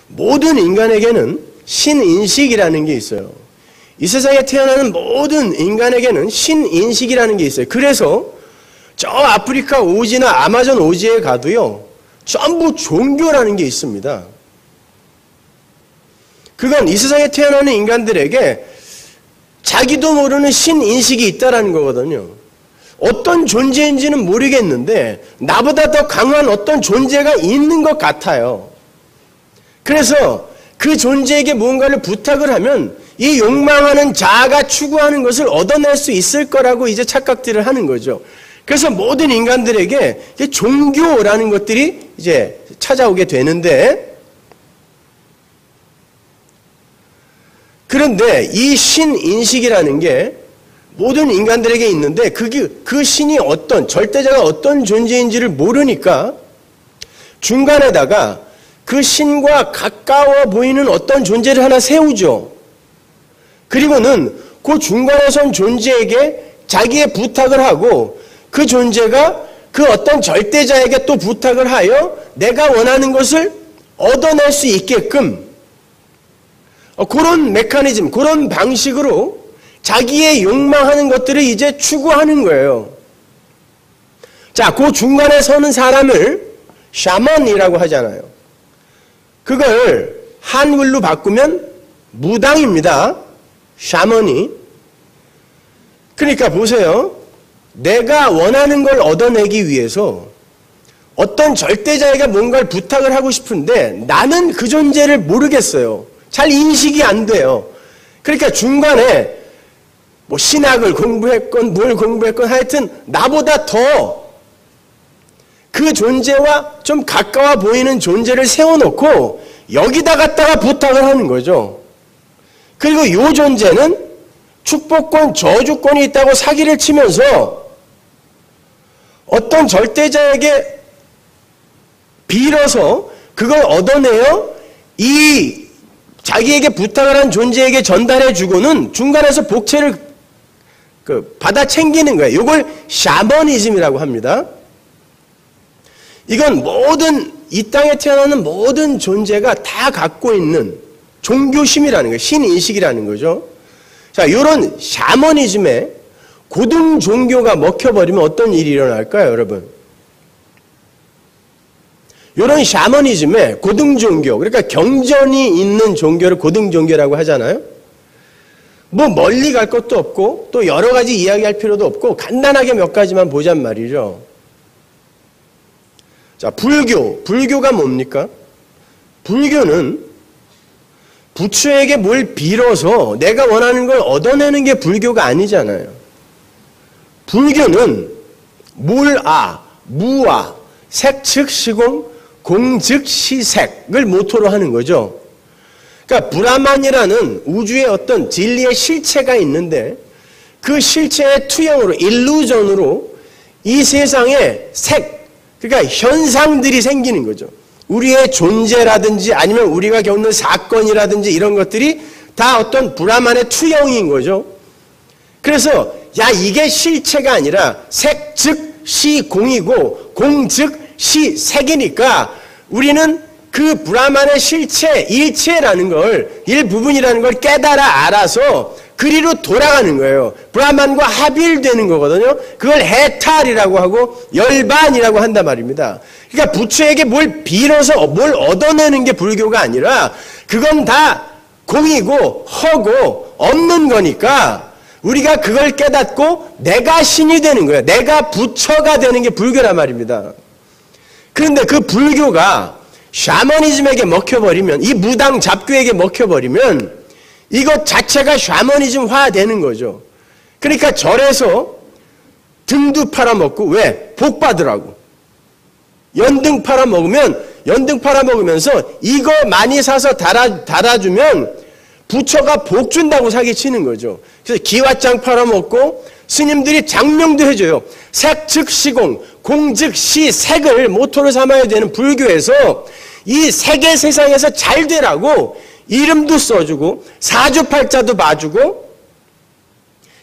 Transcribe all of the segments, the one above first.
모든 인간에게는 신인식이라는 게 있어요. 이 세상에 태어나는 모든 인간에게는 신인식이라는 게 있어요. 그래서 저 아프리카 오지나 아마존 오지에 가도요, 전부 종교라는 게 있습니다. 그건 이 세상에 태어나는 인간들에게 자기도 모르는 신인식이 있다라는 거거든요. 어떤 존재인지는 모르겠는데 나보다 더 강한 어떤 존재가 있는 것 같아요. 그래서 그 존재에게 무언가를 부탁을 하면 이 욕망하는 자아가 추구하는 것을 얻어낼 수 있을 거라고 이제 착각들을 하는 거죠. 그래서 모든 인간들에게 종교라는 것들이 이제 찾아오게 되는데, 그런데 이 신인식이라는 게 모든 인간들에게 있는데 그 신이 절대자가 어떤 존재인지를 모르니까 중간에다가 그 신과 가까워 보이는 어떤 존재를 하나 세우죠. 그리고는 그 중간에 선 존재에게 자기의 부탁을 하고 그 존재가 그 어떤 절대자에게 또 부탁을 하여 내가 원하는 것을 얻어낼 수 있게끔 그런 메커니즘, 그런 방식으로 자기의 욕망하는 것들을 이제 추구하는 거예요. 자, 그 중간에 서는 사람을 샤먼이라고 하잖아요. 그걸 한글로 바꾸면 무당입니다. 샤먼이. 그러니까 보세요. 내가 원하는 걸 얻어내기 위해서 어떤 절대자에게 뭔가를 부탁을 하고 싶은데 나는 그 존재를 모르겠어요. 잘 인식이 안 돼요. 그러니까 중간에 뭐 신학을 공부했건 뭘 공부했건 하여튼 나보다 더 그 존재와 좀 가까워 보이는 존재를 세워놓고 여기다 갖다가 부탁을 하는 거죠. 그리고 이 존재는 축복권, 저주권이 있다고 사기를 치면서 어떤 절대자에게 빌어서 그걸 얻어내어 이 자기에게 부탁을 한 존재에게 전달해 주고는 중간에서 복채를 받아 챙기는 거예요. 이걸 샤머니즘이라고 합니다. 이건 이 땅에 태어나는 모든 존재가 다 갖고 있는 종교심이라는 거예요. 신인식이라는 거죠. 자, 이런 샤머니즘에 고등 종교가 먹혀버리면 어떤 일이 일어날까요, 여러분? 이런 샤머니즘에 고등 종교, 그러니까 경전이 있는 종교를 고등 종교라고 하잖아요. 뭐 멀리 갈 것도 없고 또 여러 가지 이야기할 필요도 없고 간단하게 몇 가지만 보잔 말이죠. 자, 불교가 뭡니까? 불교는 부처에게 뭘 빌어서 내가 원하는 걸 얻어내는 게 불교가 아니잖아요. 불교는 물아, 무아, 색즉 시공, 공즉 시색을 모토로 하는 거죠. 그러니까 브라만이라는 우주의 어떤 진리의 실체가 있는데 그 실체의 투영으로, 일루전으로 이 세상에 그러니까 현상들이 생기는 거죠. 우리의 존재라든지 아니면 우리가 겪는 사건이라든지 이런 것들이 다 어떤 브라만의 투영인 거죠. 그래서 이게 실체가 아니라 색 즉 시공이고 공 즉 시색이니까 우리는 그 브라만의 실체, 일체라는 걸, 일부분이라는 걸 깨달아 알아서 그리로 돌아가는 거예요. 브라만과 합일되는 거거든요. 그걸 해탈이라고 하고 열반이라고 한단 말입니다. 그러니까 부처에게 뭘 빌어서 뭘 얻어내는 게 불교가 아니라 그건 다 공이고 허고 없는 거니까 우리가 그걸 깨닫고 내가 신이 되는 거예요. 내가 부처가 되는 게 불교란 말입니다. 그런데 그 불교가 샤머니즘에게 먹혀버리면, 이 무당 잡교에게 먹혀버리면 이것 자체가 샤머니즘화 되는 거죠. 그러니까 절에서 등도 팔아먹고, 왜? 복 받으라고. 연등 팔아먹으면, 연등 팔아먹으면서 이거 많이 사서 달아주면 부처가 복 준다고 사기치는 거죠. 그래서 기왓장 팔아먹고 스님들이 장명도 해줘요. 색 즉 시공, 공 즉 시색을 모토로 삼아야 되는 불교에서 이 세계 세상에서 잘 되라고 이름도 써주고 사주팔자도 봐주고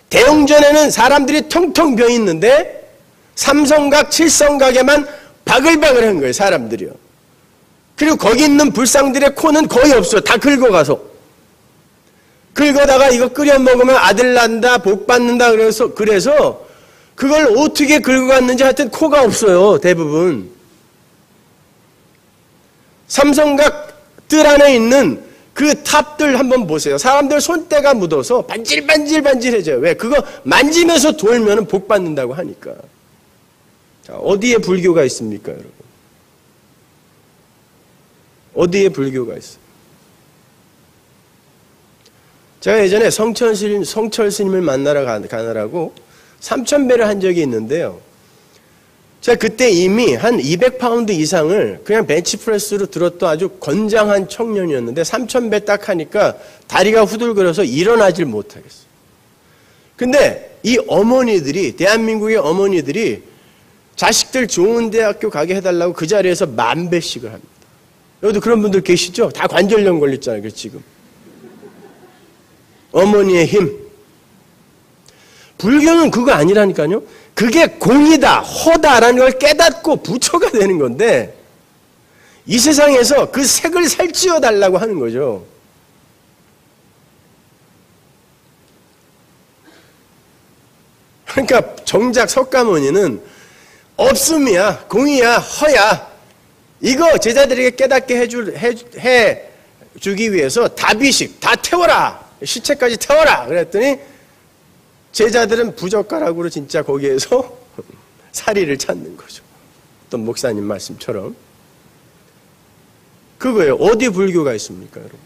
대웅전에는 사람들이 텅텅 비어있는데 삼성각, 칠성각에만 바글바글한 거예요, 사람들이요. 그리고 거기 있는 불상들의 코는 거의 없어요. 다 긁어가서. 긁어다가 이거 끓여 먹으면 아들 난다, 복 받는다 그래서 그걸 어떻게 긁어갔는지 하여튼 코가 없어요. 대부분. 삼성각 뜰 안에 있는 그 탑들 한번 보세요. 사람들 손때가 묻어서 반질반질해져요. 왜? 그거 만지면서 돌면 복 받는다고 하니까. 자, 어디에 불교가 있습니까, 여러분? 어디에 불교가 있어요? 제가 예전에 성철 스님을 만나러 가느라고 3,000배를 한 적이 있는데요. 제가 그때 이미 한 200파운드 이상을 그냥 벤치프레스로 들었던 아주 건장한 청년이었는데 3,000배 딱 하니까 다리가 후들거려서 일어나질 못하겠어요. 근데 이 어머니들이, 대한민국의 어머니들이 자식들 좋은 대학교 가게 해달라고 그 자리에서 10,000배씩을 합니다. 여기도 그런 분들 계시죠? 다 관절염 걸렸잖아요, 지금. 어머니의 힘. 불교는 그거 아니라니까요. 그게 공이다, 허다라는 걸 깨닫고 부처가 되는 건데 이 세상에서 그 색을 살찌워 달라고 하는 거죠. 그러니까 정작 석가모니는 없음이야, 공이야, 허야. 이거 제자들에게 깨닫게 해주기 위해서 다비식, 다 태워라. 시체까지 태워라. 그랬더니 제자들은 부젓가락으로 진짜 거기에서 사리를 찾는 거죠. 어떤 목사님 말씀처럼. 그거예요. 어디 불교가 있습니까, 여러분?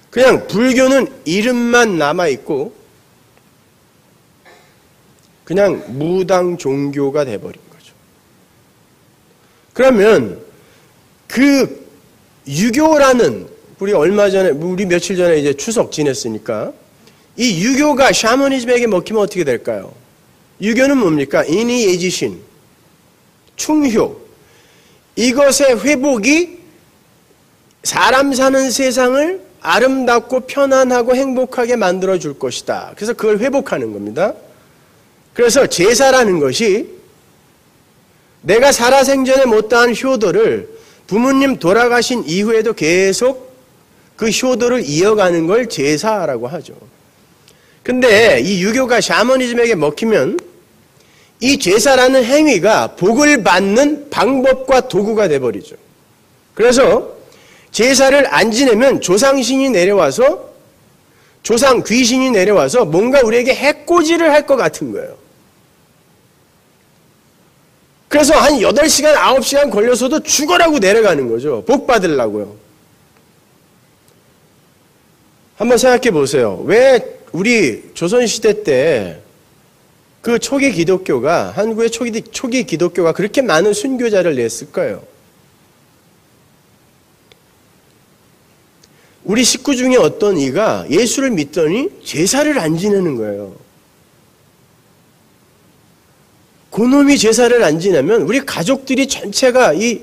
그냥 불교는 이름만 남아있고 그냥 무당 종교가 돼버린 거죠. 그러면 그 유교라는, 우리 며칠 전에 이제 추석 지냈으니까 이 유교가 샤머니즘에게 먹히면 어떻게 될까요? 유교는 뭡니까? 인이예지신, 충효. 이것의 회복이 사람 사는 세상을 아름답고 편안하고 행복하게 만들어줄 것이다. 그래서 그걸 회복하는 겁니다. 그래서 제사라는 것이 내가 살아생전에 못다한 효도를 부모님 돌아가신 이후에도 계속 그 효도를 이어가는 걸 제사라고 하죠. 근데 이 유교가 샤머니즘에게 먹히면 이 제사라는 행위가 복을 받는 방법과 도구가 돼버리죠. 그래서 제사를 안 지내면 조상신이 내려와서, 조상 귀신이 내려와서 뭔가 우리에게 해코지를 할 것 같은 거예요. 그래서 한 8시간, 9시간 걸려서도 죽어라고 내려가는 거죠. 복 받으려고요. 한번 생각해 보세요. 왜 우리 조선시대 때 그 초기 기독교가, 한국의 초기 기독교가 그렇게 많은 순교자를 냈을까요? 우리 식구 중에 어떤 이가 예수를 믿더니 제사를 안 지내는 거예요. 그놈이 제사를 안 지내면 우리 가족들이 전체가 이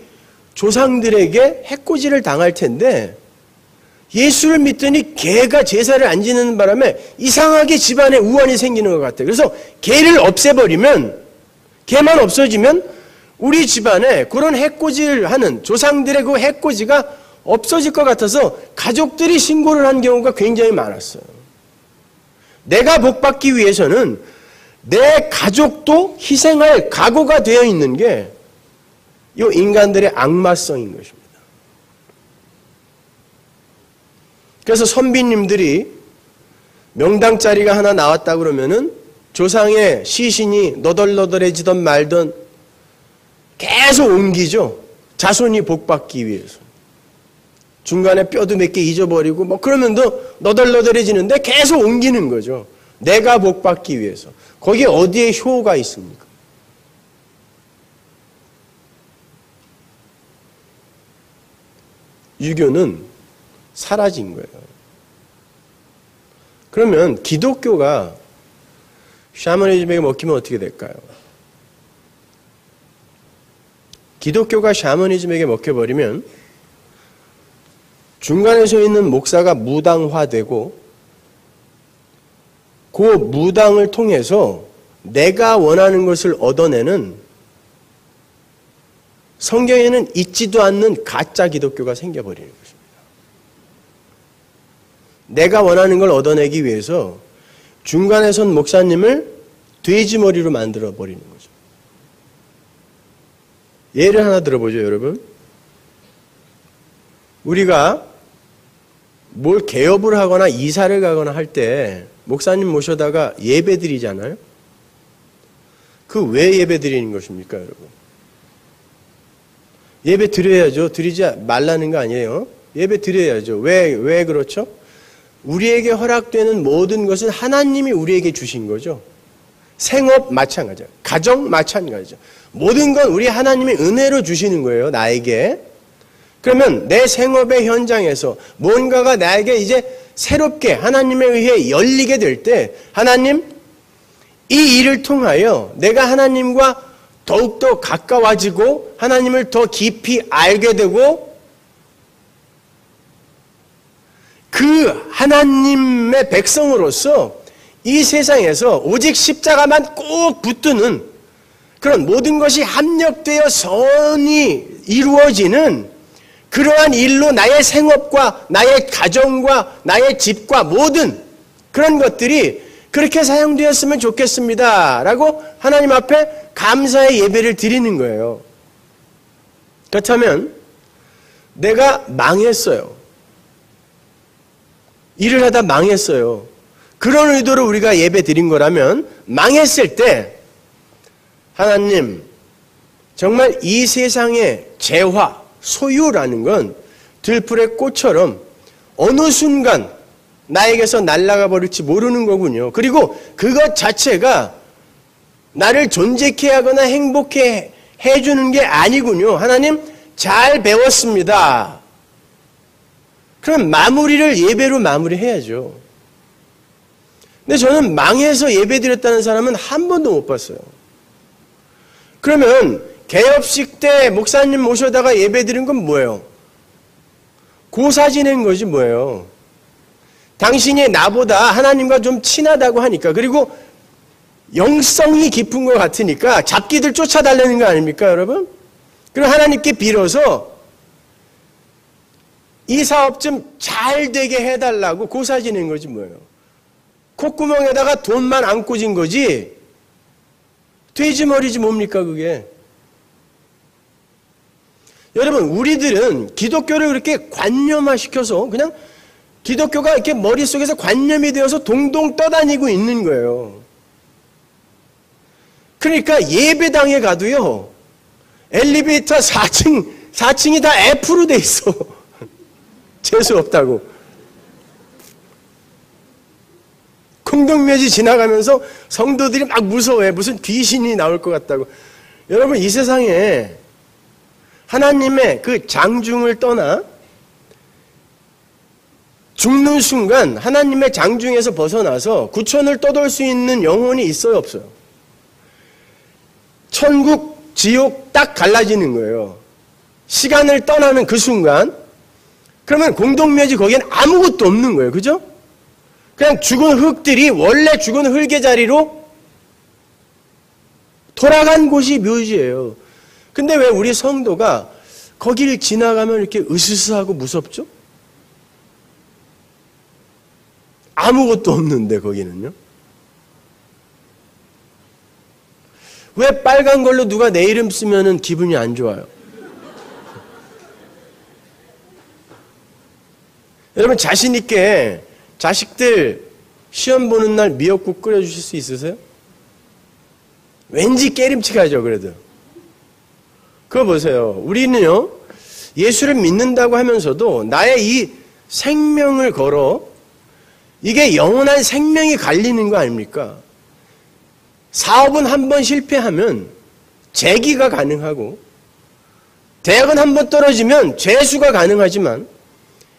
조상들에게 해코지를 당할 텐데 예수를 믿더니 걔가 제사를 안 지내는 바람에 이상하게 집안에 우환이 생기는 것 같아요. 그래서 걔를 없애버리면, 걔만 없어지면 우리 집안에 그런 해코지를 하는 조상들의 그 해코지가 없어질 것 같아서 가족들이 신고를 한 경우가 굉장히 많았어요. 내가 복받기 위해서는 내 가족도 희생할 각오가 되어 있는 게 이 인간들의 악마성인 것입니다. 그래서 선비님들이 명당자리가 하나 나왔다 그러면은 조상의 시신이 너덜너덜해지던 말던 계속 옮기죠. 자손이 복받기 위해서. 중간에 뼈도 몇 개 잊어버리고 뭐 그러면 더 너덜너덜해지는데 계속 옮기는 거죠. 내가 복받기 위해서. 거기에 어디에 효가 있습니까? 유교는 사라진 거예요. 그러면 기독교가 샤머니즘에게 먹히면 어떻게 될까요? 기독교가 샤머니즘에게 먹혀버리면 중간에 서 있는 목사가 무당화되고 그 무당을 통해서 내가 원하는 것을 얻어내는 성경에는 있지도 않는 가짜 기독교가 생겨버리는 것입니다. 내가 원하는 걸 얻어내기 위해서 중간에 선 목사님을 돼지머리로 만들어버리는 거죠. 예를 하나 들어보죠, 여러분. 우리가 뭘 개업을 하거나 이사를 가거나 할 때 목사님 모셔다가 예배 드리잖아요. 그 왜 예배 드리는 것입니까, 여러분? 예배 드려야죠. 드리지 말라는 거 아니에요. 예배 드려야죠. 왜 그렇죠? 우리에게 허락되는 모든 것은 하나님이 우리에게 주신 거죠. 생업 마찬가지죠. 가정 마찬가지죠. 모든 건 우리 하나님이 은혜로 주시는 거예요, 나에게. 그러면 내 생업의 현장에서 뭔가가 나에게 이제 새롭게 하나님에 의해 열리게 될 때 하나님, 이 일을 통하여 내가 하나님과 더욱더 가까워지고 하나님을 더 깊이 알게 되고 그 하나님의 백성으로서 이 세상에서 오직 십자가만 꼭 붙드는 그런 모든 것이 합력되어 선이 이루어지는 그러한 일로 나의 생업과 나의 가정과 나의 집과 모든 그런 것들이 그렇게 사용되었으면 좋겠습니다. 라고 하나님 앞에 감사의 예배를 드리는 거예요. 그렇다면 내가 망했어요. 일을 하다 망했어요. 그런 의도로 우리가 예배 드린 거라면 망했을 때 하나님, 정말 이 세상의 재화, 소유라는 건 들풀의 꽃처럼 어느 순간 나에게서 날아가 버릴지 모르는 거군요. 그리고 그것 자체가 나를 존재케 하거나 행복해 해주는 게 아니군요. 하나님, 잘 배웠습니다. 그럼 마무리를 예배로 마무리해야죠. 근데 저는 망해서 예배 드렸다는 사람은 한 번도 못 봤어요. 그러면 개업식 때 목사님 모셔다가 예배 드린 건 뭐예요? 고사 지낸 거지 뭐예요? 당신이 나보다 하나님과 좀 친하다고 하니까, 그리고 영성이 깊은 것 같으니까 잡기들 쫓아달라는 거 아닙니까, 여러분? 그리고 하나님께 빌어서 이 사업 좀 잘 되게 해달라고 고사 지낸 거지 뭐예요? 콧구멍에다가 돈만 안 꽂은 거지 돼지머리지 뭡니까 그게? 여러분, 우리들은 기독교를 그렇게 관념화시켜서 그냥 기독교가 이렇게 머릿속에서 관념이 되어서 동동 떠다니고 있는 거예요. 그러니까 예배당에 가도요, 엘리베이터 4층이 다 F로 돼 있어. 재수 없다고. 공동묘지 지나가면서 성도들이 막 무서워해. 무슨 귀신이 나올 것 같다고. 여러분, 이 세상에 하나님의 그 장중을 떠나 죽는 순간 하나님의 장중에서 벗어나서 구천을 떠돌 수 있는 영혼이 있어요, 없어요? 천국, 지옥 딱 갈라지는 거예요. 시간을 떠나는 그 순간. 그러면 공동묘지 거기엔 아무것도 없는 거예요. 그죠? 그냥 죽은 흙들이 원래 죽은 흙의 자리로 돌아간 곳이 묘지예요. 근데 왜 우리 성도가 거기를 지나가면 이렇게 으스스하고 무섭죠? 아무것도 없는데 거기는요. 왜 빨간 걸로 누가 내 이름 쓰면은 기분이 안 좋아요? 여러분, 자신 있게 자식들 시험 보는 날 미역국 끓여주실 수 있으세요? 왠지 깨림칙하죠, 그래도. 그거 보세요. 우리는요, 예수를 믿는다고 하면서도 나의 이 생명을 걸어 이게 영원한 생명이 갈리는 거 아닙니까? 사업은 한 번 실패하면 재기가 가능하고, 대학은 한 번 떨어지면 재수가 가능하지만,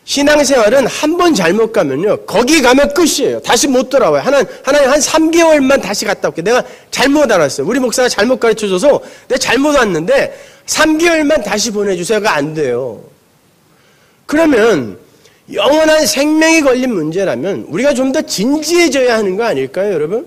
신앙생활은 한 번 잘못 가면요, 거기 가면 끝이에요. 다시 못 돌아와요. 하나님 한 3개월만 다시 갔다 올게. 내가 잘못 알았어요. 우리 목사가 잘못 가르쳐줘서 내가 잘못 왔는데 3개월만 다시 보내주세요가 안 돼요. 그러면 영원한 생명이 걸린 문제라면 우리가 좀 더 진지해져야 하는 거 아닐까요, 여러분?